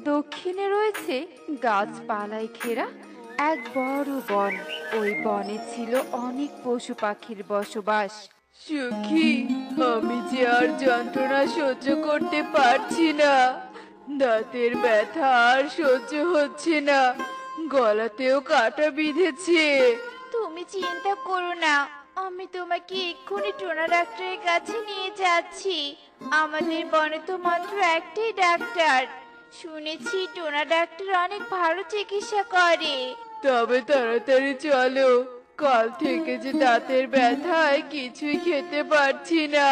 দক্ষিণে রয়েছে গাছপালায় ঘেরা এক বড় বন। ওই বনে ছিল অনেক পশু পাখির বসবাস। সুখী, আমি যে আর যন্ত্রণা সহ্য করতে পারছি না। দাঁতের ব্যথা আর সহ্য হচ্ছে না, গলাতেও কাটা বিঁধেছে। তুমি চিন্তা করো না, আমি তোমাকে এক্ষুনি টোনা ডাক্তারের কাছে নিয়ে যাচ্ছি। আমাদের বনে তো মাত্র একটাই ডাক্তার। শুনেছি টোনা ডাক্তার অনেক ভালো চিকিৎসা করে। তবে তাড়াতাড়ি চলো, কাল থেকে যে দাঁতের ব্যথায় কিছুই খেতে পারছি না।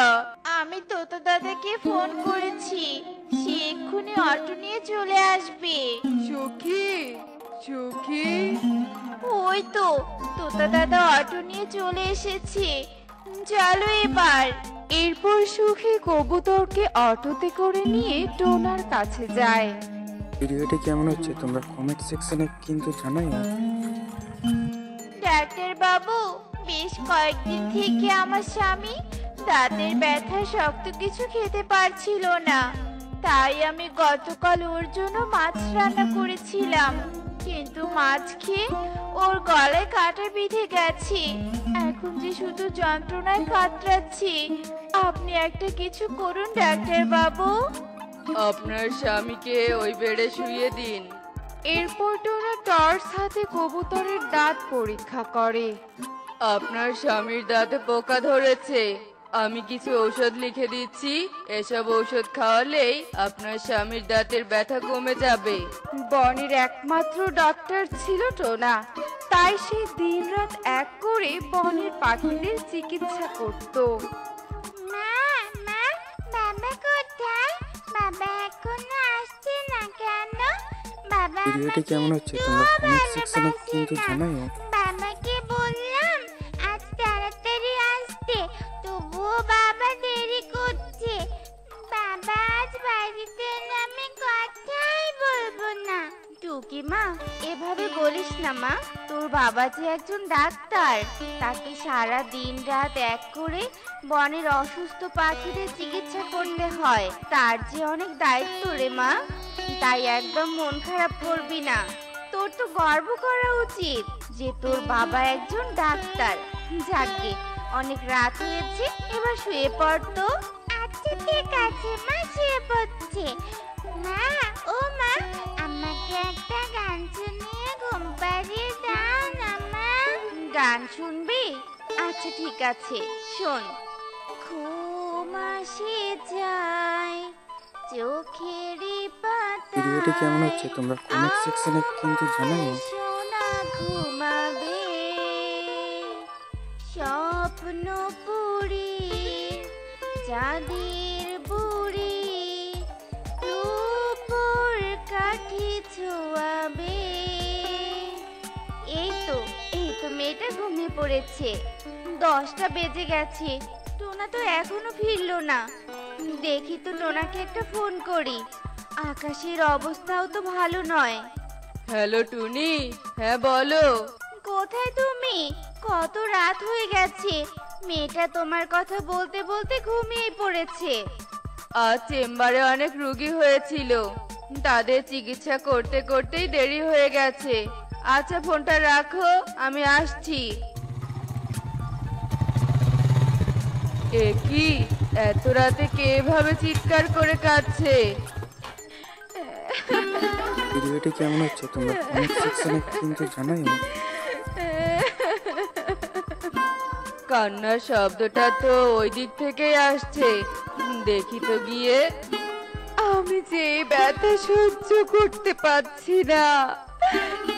আমি তোতা দাদাকে ফোন করেছি, সে এক্ষুনি অটো নিয়ে চলে আসবে। সুখী, সুখী। ওই তো তোতা দাদা অটো নিয়ে চলে এসেছে, চলো এবার। এরপর সুখী কবুতরকে অটোতে করে নিয়ে টোনার কাছে যায়। ভিডিওটি কেমন হচ্ছে তোমরা কমেন্ট সেকশনে কিন্তু জানাই। ডাক্তার বাবু, বেশ কয়েকদিন থেকে আমার স্বামী দাঁতের ব্যথা শক্ত কিছু খেতে পারছিল না, তাই আমি গতকাল ওর জন্য মাছ রান্না করেছিলাম, কিন্তু মাছ খেয়ে ওর গলায় কাটা বিঁধে গেছে। এখন যে শুধু যন্ত্রণায় কাতরাচ্ছি। আপনি একটা কিছু করুন ডাক্তার বাবু। আপনার স্বামীকে ওই বেডে শুইয়ে দিন। এরপর টোনা টর্চ হাতে কবুতরের দাঁত পরীক্ষা করে। আপনার স্বামীর দাঁতে পোকা ধরেছে, আমি কিছু ঔষধ লিখে দিচ্ছি। এসব ঔষধ খাওয়ালেই আপনার স্বামীর দাঁতের ব্যথা কমে যাবে। বনের একমাত্র ডক্টর ছিল টোনা, তাই সে দিনরাত এক করে বনের পাখিদের চিকিৎসা করত। মা, মা, বাবা কোথায়? বাবা এখনো আসছে না কেন? বাবা, ভিডিওটি কেমন হচ্ছে তোমরা কমেন্ট সেকশনে কিন্তু জানাই। বাবাকে বললাম আজ তাড়াতাড়ি আসতে, তবুও বাবা দেরি করছে। বাবা আজ বাড়িতে এলে আমি কথাই বলবো না। টুকি মা, এভাবে বলিস না মা, তোর বাবা যে একজন ডাক্তার, তাকে সারা দিন রাত এক করে বনের অসুস্থ পাখিদের চিকিৎসা করতে হয়, তার যে অনেক দায়িত্ব রে মা। তাই একদম মন খারাপ করবি না, তোর তো গর্ব করা উচিত যে তোর বাবা একজন ডাক্তার। যাকগে, অনেক রাত হয়েছে, এবার শুয়ে পড় তো। আচ্ছা ঠিক আছে মা, শুয়ে পড়ছে। মা, ও মা, আমাকে একটা গান শুনিয়ে ঘুম পাড়িয়ে দাও না মা। গান শুনবি? আচ্ছা ঠিক আছে, শোন। ঘুম আসে যায় চোখেরই পাতা। ভিডিওটি কেমন হচ্ছে তোমরা কমেন্ট সেকশনে কিন্তু জানাই। সোনা ঘুমাবে স্বপ্ন পুরি চাঁদের বুড়ি রূপোর কাঠি ছোঁয়াবে। এই তো মেয়েটা ঘুমিয়ে পড়েছে। 10টা বেজে গেছে, টোনা তো এখনো ফিরলো না। দেখি তো টোনাকে একটা ফোন করি। আকাশের অবস্থাও তো ভালো নয়। হ্যালো টুনি, হ্যাঁ বলো। কোথায় তুমি? কত রাত হয়ে গেছে, মেয়েটা তোমার কথা বলতে বলতে ঘুমিয়ে পড়েছে। আজ চেম্বারে অনেক রোগী হয়েছিল, তাদের চিকিৎসা করতে করতেই দেরি হয়ে গেছে। আচ্ছা ফোনটা রাখো, আমি আসছি। এ কি, এত রাতে কে এভাবে চিৎকার করে কাঁদছে? ভিডিওটি কেমন হচ্ছে তোমরা কমেন্ট সেকশনে কিন্তু জানাই। কান্নার শব্দটা তো ওই দিক থেকেই আসছে, দেখি তো গিয়ে। আমি যে এই ব্যথা সহ্য করতে পারছি না,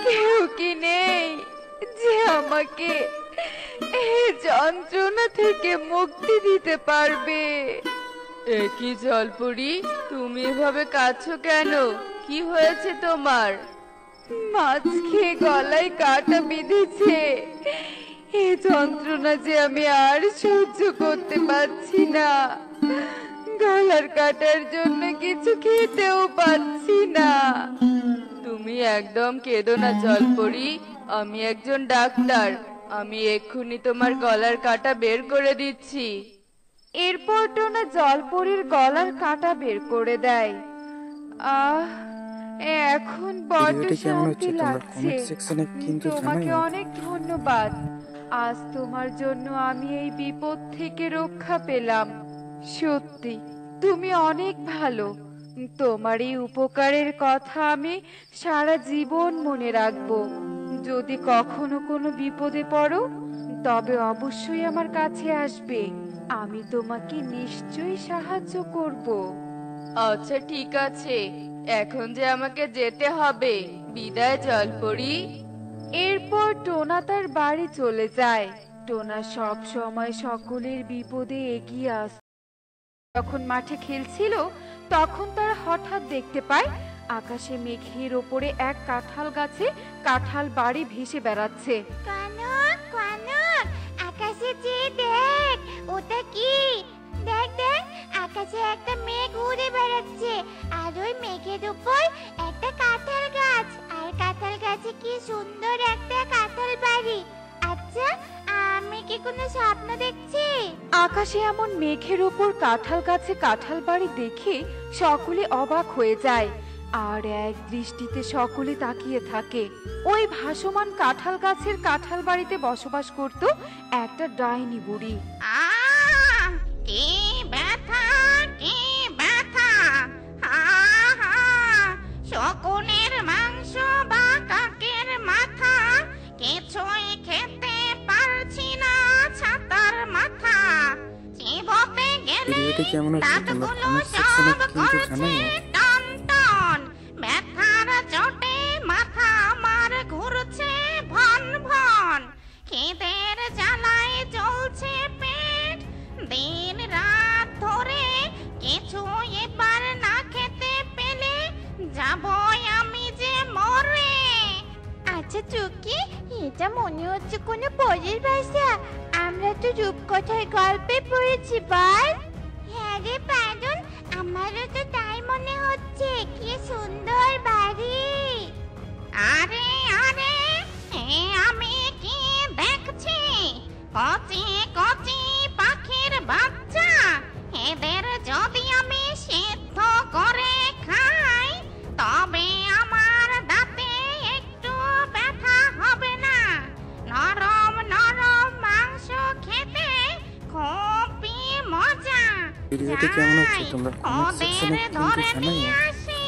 কেউ কি নেই যে আমাকে এই যন্ত্রণা থেকে মুক্তি দিতে পারবে? একই জলপুরি, তুমি এভাবে কাঁদছো কেন? কি হয়েছে তোমার? মাছ খেয়ে গলায় কাটা বিঁধেছে, এই যন্ত্রণা যে আমি আর সহ্য করতে পারছি না। গলার কাটার জন্য কিছু খেতেও পাচ্ছি না। তুমি একদম কেঁদো না জলপরি, আমি একজন ডাক্তার, আমি এক্ষুনি তোমার গলার কাটা বের করে দিচ্ছি। এরপর টোনা জলপরীর গলার কাঁটা বের করে দেয়। আহ, এখন বড্ড ভিডিওটি কেমন হচ্ছে শান্তি তোমরা লাগছে। কমেন্ট সেকশনে কিন্তু তোমাকে জানাও। অনেক ধন্যবাদ। আজ তোমার জন্য আমি এই বিপদ থেকে রক্ষা পেলাম। সত্যি তুমি অনেক ভালো। তোমার এই উপকারের কথা আমি সারা জীবন মনে রাখবো। যদি কখনো কোনো বিপদে পড়ো তবে অবশ্যই আমার কাছে আসবে। আমি তোমাকে নিশ্চয়ই সাহায্য করব। আচ্ছা ঠিক আছে, এখন যে আমাকে যেতে হবে। বিদায় জলপরি। এরপর টোনা তার বাড়ি চলে যায়। টোনা সব সময় সকলের বিপদে এগিয়ে আসে। যখন মাঠে খেলছিল তখন তারা হঠাৎ দেখতে পায় আকাশে মেঘের ওপরে এক কাঁঠাল গাছে কাঁঠাল বাড়ি ভেসে বেড়াচ্ছে। কনক কনক আকাশে চেয়ে দেখ, ওটা কি? দেখ দেখ, আকাশে একটা মেঘ উড়ে বেড়াচ্ছে, আর ওই মেঘের উপর একটা কাঁঠাল গাছ, আর কাঁঠাল গাছে কি সুন্দর একটা কাঁঠাল বাড়ি। আচ্ছা, আমি কি কোনো স্বপ্ন দেখছি? আকাশে এমন মেঘের ওপর কাঁঠাল গাছে কাঁঠাল বাড়ি দেখে সকলে অবাক হয়ে যায়, আর এক দৃষ্টিতে সকলে তাকিয়ে থাকে। ওই ভাসমান কাঁঠাল গাছের কাঁঠাল বাড়িতে বসবাস করত একটা ডাইনি বুড়ি। কি ব্যথা, কি ব্যথা! শকুনের মাংস বা কাকের মাথা, কিছুই খেতে পারছি না, ছাতার মাথা। চিবোতে গেলে ভিডিওটি কেমন হচ্ছে তোমরা দাঁতগুলো কমেন্ট সেকশনে সব কিন্তু করছে জানাও। টন টন। ব্যথার চোটে মাথা আমার ঘুরছে ভন ভন। খিদের জ্বালায় জ্বলছে পেট দিন রাত ধরে, কিছু এবার না খেতে পেলে যাবই আমি যে মরে। আচ্ছা চুকি, এটা মনে হচ্ছে কোনো পরের ভাষা। আমরা তো রূপকথার গল্পে পড়েছি বল। হ্যাঁ রে পারুল, আমারও তো তাই মনে হচ্ছে। কি সুন্দর বাড়ি! আরে আরে, আমি কি দেখছি? কচি কচি পাখির বাচ্চা। এদের যদি আমি সিদ্ধ করে খাই তবে আমার দাঁতে একটু ব্যথা হবে না। নরম নরম মাংস খেতে খুবই মজা। ভিডিওটি কেমন হচ্ছে তোমরা কমেন্ট সেকশনে ওদের কিন্তু ধরে নিয়ে জানাও। আসি।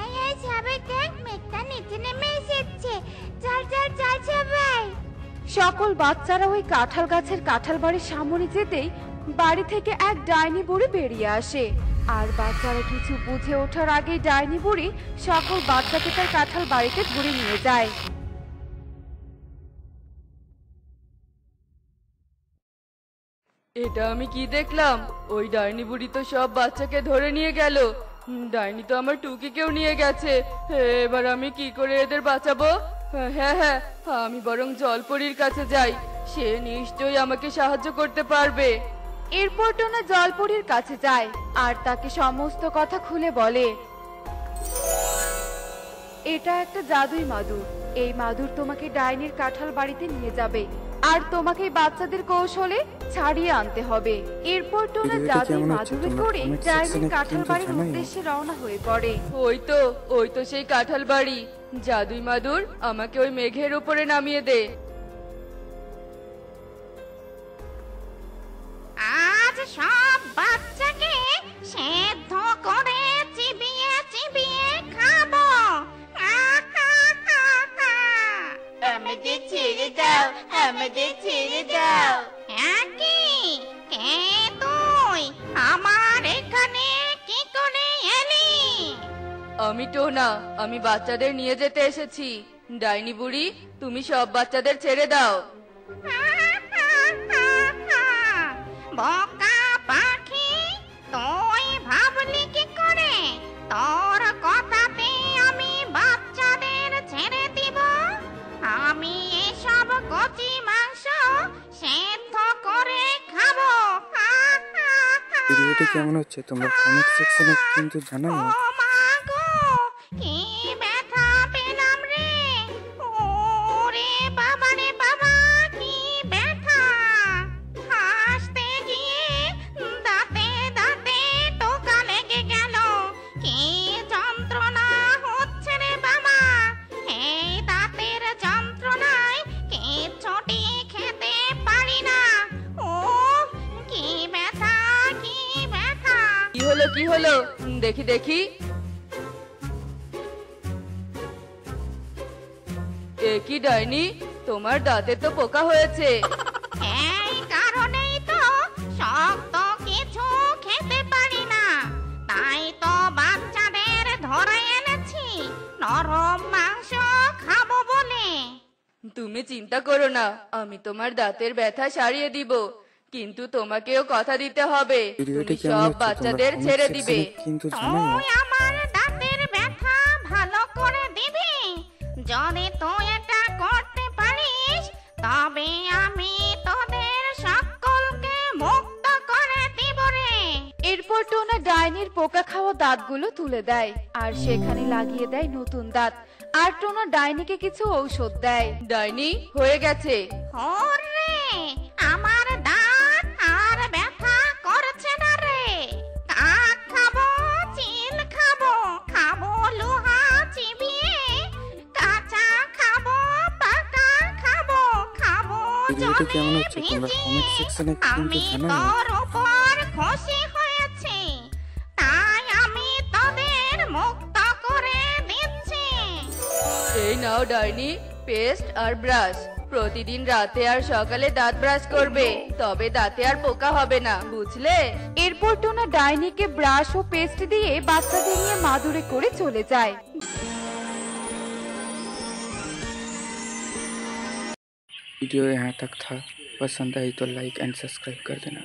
এই সবাই দেখ, মেঘটা নিচে নেমে এসেছে। চল চল চল সবাই। সকল বাচ্চারা ওই কাঁঠাল গাছের কাঁঠাল বাড়ির সামনে যেতেই বাড়ি থেকে এক ডাইনি বুড়ি বেরিয়ে আসে। আর বাচ্চারা কিছু বুঝে ওঠার আগেই ডাইনি বুড়ি সকল বাচ্চাকে তার কাঁঠাল বাড়িতে ধরে নিয়ে যায়। এটা আমি কি দেখলাম? ওই ডাইনি বুড়ি তো সব বাচ্চাকে ধরে নিয়ে গেল। ডাইনি তো আমার টুকিকেও নিয়ে গেছে। এবার আমি কি করে এদের বাঁচাবো? হ্যাঁ হ্যাঁ, আমি বরং জলপরীর কাছে যাই, সে নিশ্চয়ই আমাকে সাহায্য করতে পারবে। এরপর টোনা জলপরীর কাছে যায় আর তাকে সমস্ত কথা খুলে বলে। এটা একটা জাদুই মাদুর। এই মাদুর তোমাকে ডাইনির কাঁঠাল বাড়িতে নিয়ে যাবে, আর তোমাকে এই বাচ্চাদের কৌশলে ছাড়িয়ে আনতে হবে। এরপর টোনা ভিডিওটি জাদুই কেমন হচ্ছে মাদুরে তোমরা করে comment ডাইনির section এ কাঁঠাল কিন্তু বাড়ির জানাও। উদ্দেশ্যে রওনা হয়ে পড়ে। ওই তো সেই কাঁঠাল বাড়ি। জাদুই মাদুর, আমাকে ওই মেঘের উপরে নামিয়ে দে। আজ সব বাচ্চাকে সেদ্ধ করে চিবিয়ে চিবিয়ে খাবো। আমাদের ছেড়ে দাও, আমাদের ছেড়ে দাও। একই, কে তুই? আমার এখানে কি করে এলি? আমি টোনা, আমি বাচ্চাদের নিয়ে যেতে এসেছি। ডাইনি বুড়ি, তুমি সব বাচ্চাদের ছেড়ে দাও। বোকা পাখি, তুই ভাবলি কি করে তোর কথাতে আমি বাচ্চাদের ছেড়ে দিব? আমি এসব কচি মাংস সেদ্ধ করে খাবো। ভিডিওটি কেমন হচ্ছে তোমরা কমেন্ট সেকশনে কিন্তু জানাও। ও মা গো, কি ব্যথা পেলাম রে! ওরে বাবা রে বাবা, কি ব্যথা! হাসতে গিয়ে দাঁতে দাঁতে টোকা লেগে গেল। কি যন্ত্রণা কি হলো দেখি দেখি। এ কি ডাইনি, তোমার দাঁতে তো পোকা হয়েছে। এই কারণেই তো শক্ত কিছু খেতে পারি না, তাই তো বাচ্চাদের ধরে এনেছি নরম মাংস খাবো বলে। তুমি চিন্তা করো না, আমি তোমার দাঁতের ব্যথা সারিয়ে দিব, কিন্তু তোমাকেও কথা দিতে হবে ভিডিওটি তুমি কেমন সব হচ্ছে তোমরা বাচ্চাদের কমেন্ট ছেড়ে সেকশনে দিবে। কিন্তু জানাও। তুই আমার দাঁতের ব্যথা ভালো করে দিবি। যদি তুই এটা করতে পারিস তবে আমি তোদের সকলকে মুক্ত করে দিব রে। এরপর টোনা ডাইনির পোকা খাওয়া দাঁতগুলো তুলে দেয় আর সেখানে লাগিয়ে দেয় নতুন দাঁত। আর টোনা ডাইনিকে কিছু ঔষধ দেয়। ডাইনি হয়ে গেছে। ওরে আমার দাঁত আর ব্যথা করছে না রে। কাক খাবো, চিল খাবো, খাবো লোহা চিবিয়ে, কাঁচা খাবো, পাকা খাবো, খাবো ভিডিওটি জলে কেমন হচ্ছে তোমরা কমেন্ট ভিজিয়ে। সেকশনে কিন্তু আমি জানাও। তোর উপর খুশি হয়েছি, তাই আমি তোদের মুক্ত করে দিচ্ছি। এই নাও ডাইনি, পেস্ট আর ব্রাশ। প্রতিদিন রাতে আর সকালে দাঁত ব্রাশ করবে, তবে দাঁতে আর পোকা হবে না, বুঝলে? এরপর টোনা ডাইনিকে ব্রাশ ও পেস্ট দিয়ে বাচ্চাদের নিয়ে মাদুরে করে চলে যায়। वीडियो यहाँ तक था, पसंद आई तो लाइक एंड सब्सक्राइब कर देना।